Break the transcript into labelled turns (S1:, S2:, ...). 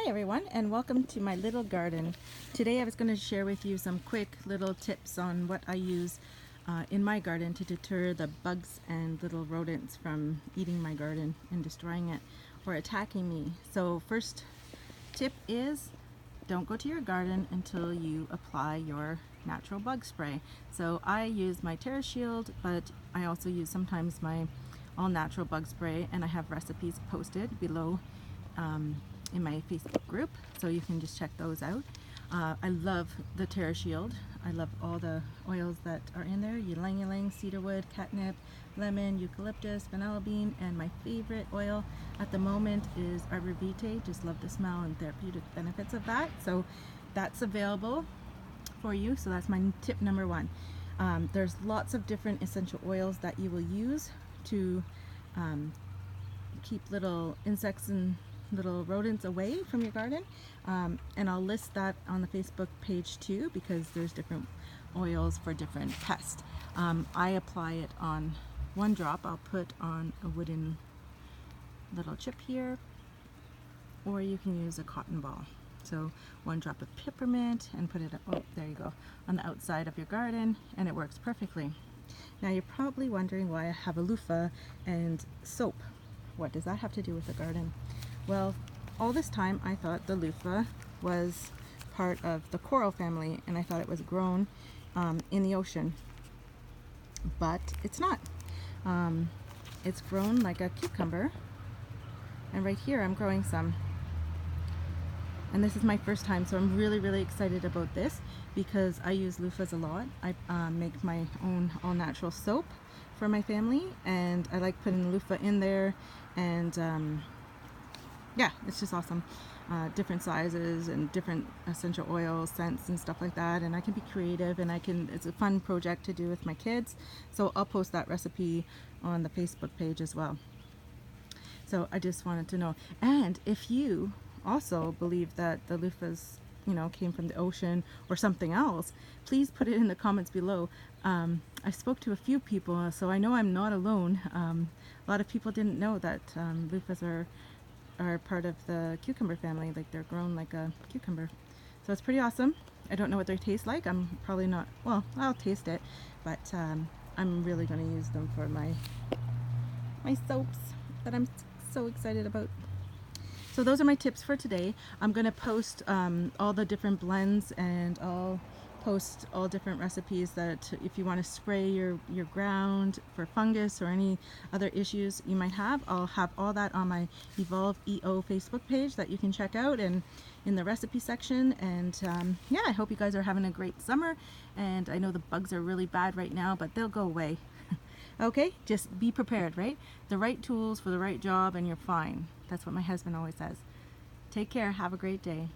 S1: Hi everyone, and welcome to my little garden. Today I was going to share with you some quick little tips on what I use in my garden to deter the bugs and little rodents from eating my garden and destroying it or attacking me. So first tip is don't go to your garden until you apply your natural bug spray. So I use my Terra Shield, but I also use sometimes my all natural bug spray, and I have recipes posted below in my Facebook group, so you can just check those out. I love the Terra Shield. I love all the oils that are in there: ylang ylang, cedarwood, catnip, lemon, eucalyptus, vanilla bean, and my favorite oil at the moment is arbor vitae. Just love the smell and therapeutic benefits of that. So that's available for you. So that's my tip number one. There's lots of different essential oils that you will use to keep little insects and little rodents away from your garden, and I'll list that on the Facebook page too, because there's different oils for different pests. I apply it on one drop. I'll put on a wooden little chip here, or you can use a cotton ball. So one drop of peppermint and put it, oh there you go, on the outside of your garden, and it works perfectly. Now you're probably wondering why I have a loofah and soap. What does that have to do with the garden? Well, all this time I thought the loofah was part of the coral family, and I thought it was grown in the ocean, but it's not. It's grown like a cucumber, and right here I'm growing some, and this is my first time, so I'm really excited about this because I use loofahs a lot. I make my own all natural soap for my family, and I like putting the loofah in there, and yeah, it's just awesome. Different sizes and different essential oils, scents and stuff like that, and I can be creative, and it's a fun project to do with my kids. So I'll post that recipe on the Facebook page as well. So I just wanted to know, and if you also believe that the loofahs came from the ocean or something else, please put it in the comments below. I spoke to a few people, so I know I'm not alone. A lot of people didn't know that loofahs are part of the cucumber family, like they're grown like a cucumber. So it's pretty awesome. I don't know what they taste like. I'm probably not, well, I'll taste it, but I'm really going to use them for my soaps that I'm so excited about. So those are my tips for today. I'm going to post all the different blends, and I'll post all different recipes that if you want to spray your ground for fungus or any other issues you might have, I'll have all that on my EvolveEO Facebook page that you can check out, and in the recipe section. And yeah, I hope you guys are having a great summer, and I know the bugs are really bad right now, but they'll go away. Okay, just be prepared, right? The right tools for the right job and you're fine. That's what my husband always says. Take care. Have a great day.